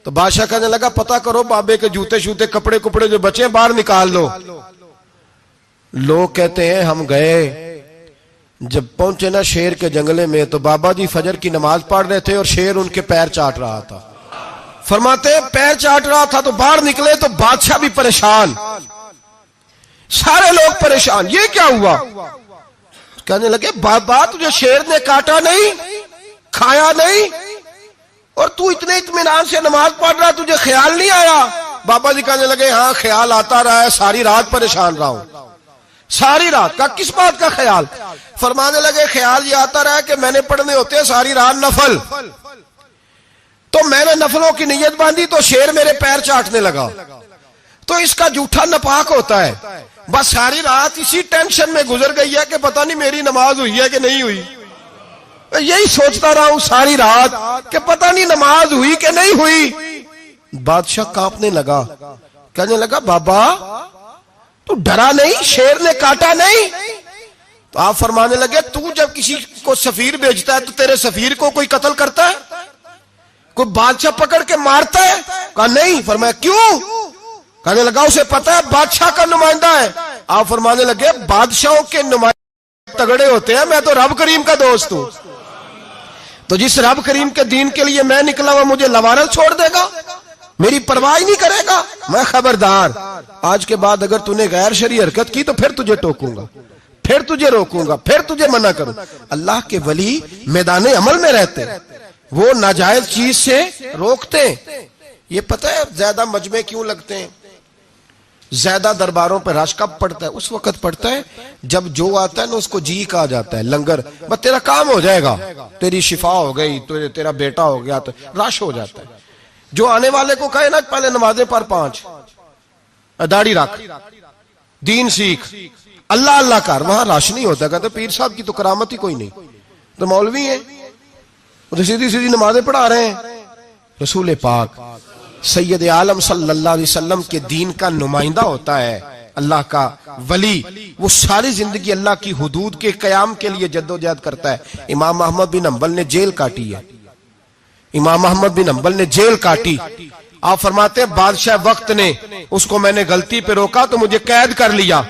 تو بادشاہ کہنے لگا پتہ کرو بابے کے جوتے شوتے کپڑے کپڑے جو بچے باہر نکال لو. لوگ کہتے ہیں ہم گئے، جب پہنچے نا شیر کے جنگلے میں تو بابا جی فجر کی نماز پڑھ رہے تھے اور شیر ان کے پیر چاٹ رہا تھا. فرماتے پیر چاٹ رہا تھا تو باہر نکلے تو بادشاہ بھی پریشان، سارے لوگ پریشان، یہ کیا ہوا؟ کہنے لگے بابا تجھے شیر نے کاٹا نہیں، کھایا نہیں، اور تو اتنے اطمینان سے نماز پڑھ رہا، تجھے خیال نہیں آیا؟ بابا جی کہنے لگے ہاں خیال آتا رہا ہے، ساری رات پریشان رہا ہوں. ساری رات کا کس بات کا خیال؟ فرمانے لگے خیال یہ آتا رہا کہ میں نے پڑھنے ہوتے ساری رات نفل، تو میں نے نفلوں کی نیت باندھی تو شیر میرے پیر چاٹنے لگا، تو اس کا جھوٹا نپاک ہوتا ہے. بس ساری رات اسی ٹینشن میں گزر گئی ہے کہ پتہ نہیں میری نماز ہوئی ہے کہ نہیں ہوئی. یہی سوچتا رہا ہوں ساری رات کہ پتہ نہیں نماز ہوئی کہ نہیں ہوئی. بادشاہ کانپنے لگا، کہنے لگا بابا تو ڈرا نہیں، شیر نے کاٹا نہیں؟ تو آپ فرمانے لگے تو جب کسی کو سفیر بھیجتا ہے تو تیرے سفیر کو کوئی قتل کرتا ہے؟ کوئی بادشاہ پکڑ کے مارتا ہے؟ کہا نہیں. فرمایا کیوں؟ کہنے لگا اسے پتا ہے بادشاہ کا نمائندہ ہے. آپ فرمانے لگے بادشاہوں کے نمائندے تگڑے ہوتے ہیں، میں تو رب کریم کا دوست ہوں، تو جس رب کریم کے دین کے لیے میں نکلا ہوا مجھے لوارس چھوڑ دے گا، میری پرواہ نہیں کرے گا؟ میں خبردار، آج کے بعد اگر تو نے غیر شرعی حرکت کی تو پھر تجھے ٹوکوں گا، پھر تجھے روکوں گا، پھر تجھے منع کروں. اللہ کے ولی میدان عمل میں رہتے، وہ ناجائز چیز سے روکتے. یہ پتہ ہے زیادہ مجمع کیوں لگتے ہیں، زیادہ درباروں پہ رش کب پڑتا ہے؟ اس وقت پڑتا ہے جب جو آتا ہے نا اس کو جی کہا جاتا ہے، لنگر، بس تیرا کام ہو جائے گا، تیری شفا ہو گئی، تیرا بیٹا ہو گیا، تو رش ہو جاتا ہے. جو آنے والے کو کہے نا پہلے نمازیں پر 5، داڑھی رکھ، دین سیکھ، اللہ اللہ کر، وہاں رش نہیں ہوتا. کہتے پیر صاحب کی تو کرامت ہی کوئی نہیں، تو مولوی ہیں تو سیدھی سیدھی نمازیں پڑھا رہے ہیں. رسول پاک سید عالم صلی اللہ علیہ وسلم کے دین کا نمائندہ ہوتا ہے، اللہ کا ولی، وہ ساری زندگی اللہ کی حدود کے قیام کے لیے جدوجہد کرتا ہے. امام احمد بن حنبل نے جیل کاٹی ہے، امام احمد بن حنبل نے جیل کاٹی. آپ فرماتے ہیں بادشاہ وقت نے اس کو میں نے غلطی پہ روکا تو مجھے قید کر لیا،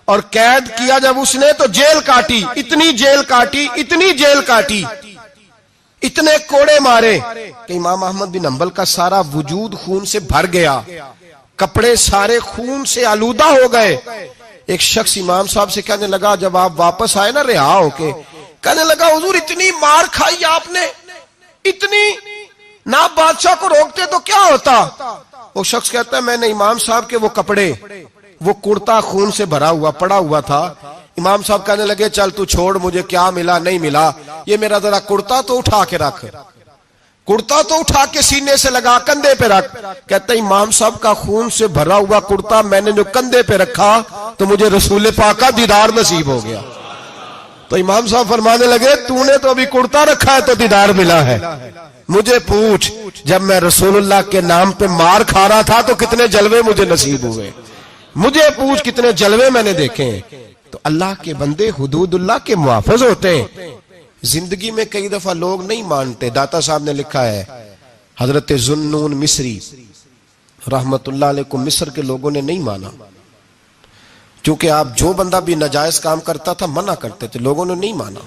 اور قید کیا جب اس نے تو جیل کاٹی، اتنی جیل کاٹی، اتنی جیل کاٹی، اتنے کوڑے مارے کہ امام احمد بن حنبل کا سارا وجود خون سے بھر گیا، کپڑے سارے خون سے آلودہ ہو گئے۔ ایک شخص امام صاحب سے کہنے لگا جب آپ واپس آئے نا رہا ہو کے، کہنے لگا حضور اتنی مار کھائی آپ نے، اتنی، نہ بادشاہ کو روکتے تو کیا ہوتا؟ وہ شخص کہتا ہے میں نے امام صاحب کے وہ کپڑے، وہ کرتا خون سے بھرا ہوا پڑا ہوا تھا، امام صاحب کہنے لگے چل تو چھوڑ، مجھے کیا ملا نہیں ملا، یہ میرا ذرا کرتا تو اٹھا کے رکھ، کرتا تو اٹھا کے سینے سے لگا کندھے پہ رکھ۔ کہتا ہے امام صاحب کا خون سے بھرا ہوا کرتا میں نے جو کندھے پہ رکھا تو مجھے رسول پاک کا دیدار نصیب ہو گیا۔ تو امام صاحب فرمانے لگے تو نے تو ابھی کرتا رکھا ہے تو دیدار ملا ہے، مجھے پوچھ جب میں رسول اللہ کے نام پہ مار کھا رہا تھا تو کتنے جلوے مجھے نصیب ہوئے، مجھے پوچھ کتنے جلوے میں نے دیکھے ہیں۔ تو اللہ کے بندے حدود اللہ کے محافظ ہوتے ہیں۔ زندگی میں کئی دفعہ لوگ نہیں مانتے، داتا صاحب نے لکھا ہے حضرت ذوالنون مصری رحمت اللہ علیہ کو مصر کے لوگوں نے نہیں مانا، چونکہ آپ جو بندہ بھی ناجائز کام کرتا تھا منع کرتے تھے، لوگوں نے نہیں مانا۔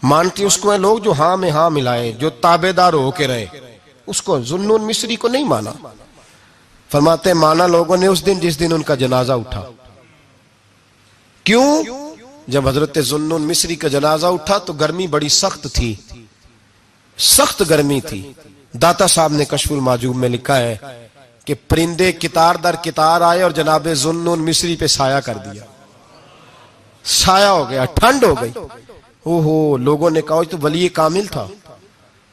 مانتے اس کو ہیں لوگ جو ہاں میں ہاں ملائے، جو تابع دار ہو کے رہے، اس کو ذوالنون مصری کو نہیں مانا۔ فرماتے ہیں مانا لوگوں نے اس دن جس دن ان کا جنازہ اٹھا۔ کیوں؟ جب حضرت ذوالنون مصری کا جنازہ اٹھا تو گرمی بڑی سخت تھی، سخت گرمی تھی۔ داتا صاحب نے کشف المعجوب میں لکھا ہے کہ پرندے کتار در کتار آئے اور جناب ذوالنون مصری پہ سایہ کر دیا، سایہ ہو گیا، ٹھنڈ ہو گئی۔ لوگوں نے کہا تو ولی کامل تھا،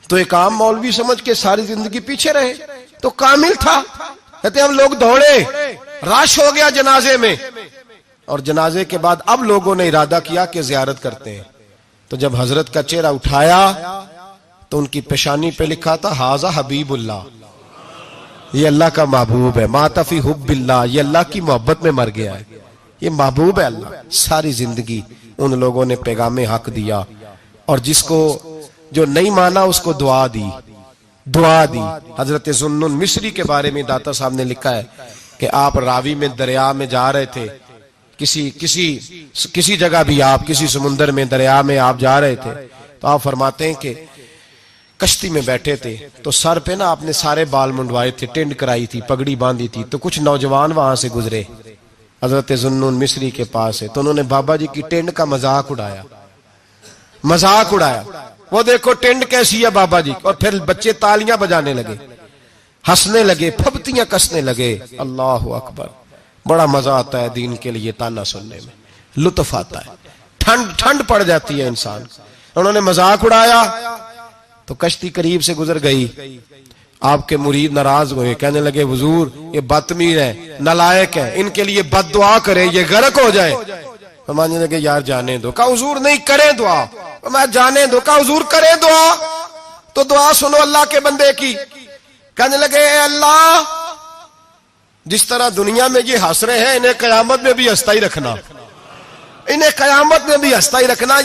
تو ایک عام مولوی سمجھ کے ساری زندگی پیچھے رہے، تو کامل تھا۔ کہتے ہم لوگ دوڑے، رش ہو گیا جنازے میں، اور جنازے کے بعد اب لوگوں نے ارادہ کیا کہ زیارت کرتے ہیں۔ تو جب حضرت کا چہرہ اٹھایا تو ان کی پیشانی پہ لکھا تھا ھذا حبیب اللہ، یہ اللہ کا محبوب ہے، مات فی حب اللہ، یہ اللہ کی محبت میں مر گیا ہے، یہ محبوب ہے اللہ۔ ساری زندگی ان لوگوں نے پیغام حق دیا، اور جس کو جو نہیں مانا اس کو دعا دی، دعا دی۔ حضرت ذوالنون مصری کے بارے میں داتا صاحب نے لکھا ہے کہ آپ راوی میں دریا میں جا رہے تھے، کسی جگہ بھی آپ کسی سمندر میں دریا میں آپ جا رہے تھے، تو آپ فرماتے ہیں کہ کشتی میں بیٹھے تھے تو سر پہ نا آپ نے سارے بال منڈوائے تھے، ٹینڈ کرائی تھی، پگڑی باندھی تھی، تو کچھ نوجوان وہاں سے گزرے حضرت ذوالنون مصری کے پاس ہے، تو انہوں نے بابا جی کی ٹینڈ کا مذاق اڑایا، مذاق اڑایا، وہ دیکھو ٹینڈ کیسی ہے بابا جی، اور پھر بچے تالیاں بجانے لگے، ہنسنے لگے، پھپتیاں کسنے لگے۔ اللہ اکبر، بڑا مزہ آتا ہے دین کے لیے تانا سننے میں، لطف آتا ہے، ٹھنڈ پڑ جاتی ہے انسان۔ انہوں نے مذاق اڑایا تو کشتی قریب سے گزر گئی، آپ کے مرید ناراض ہوئے، کہنے لگے حضور یہ بدتمیز ہے، نالائق ہے، ان کے لیے بد دعا کرے یہ غرق ہو جائے۔ فرمانے لگے یار جانے دو۔ کہا حضور نہیں، کریں دعا۔ میں جانے دو۔ کہا حضور کریں دعا، تو دعا سنو اللہ کے بندے کی۔ کہنے لگے اے اللہ، جس طرح دنیا میں یہ ہنس رہے ہیں انہیں قیامت میں بھی ہنستا ہی رکھنا، انہیں قیامت میں بھی ہنستا ہی رکھنا۔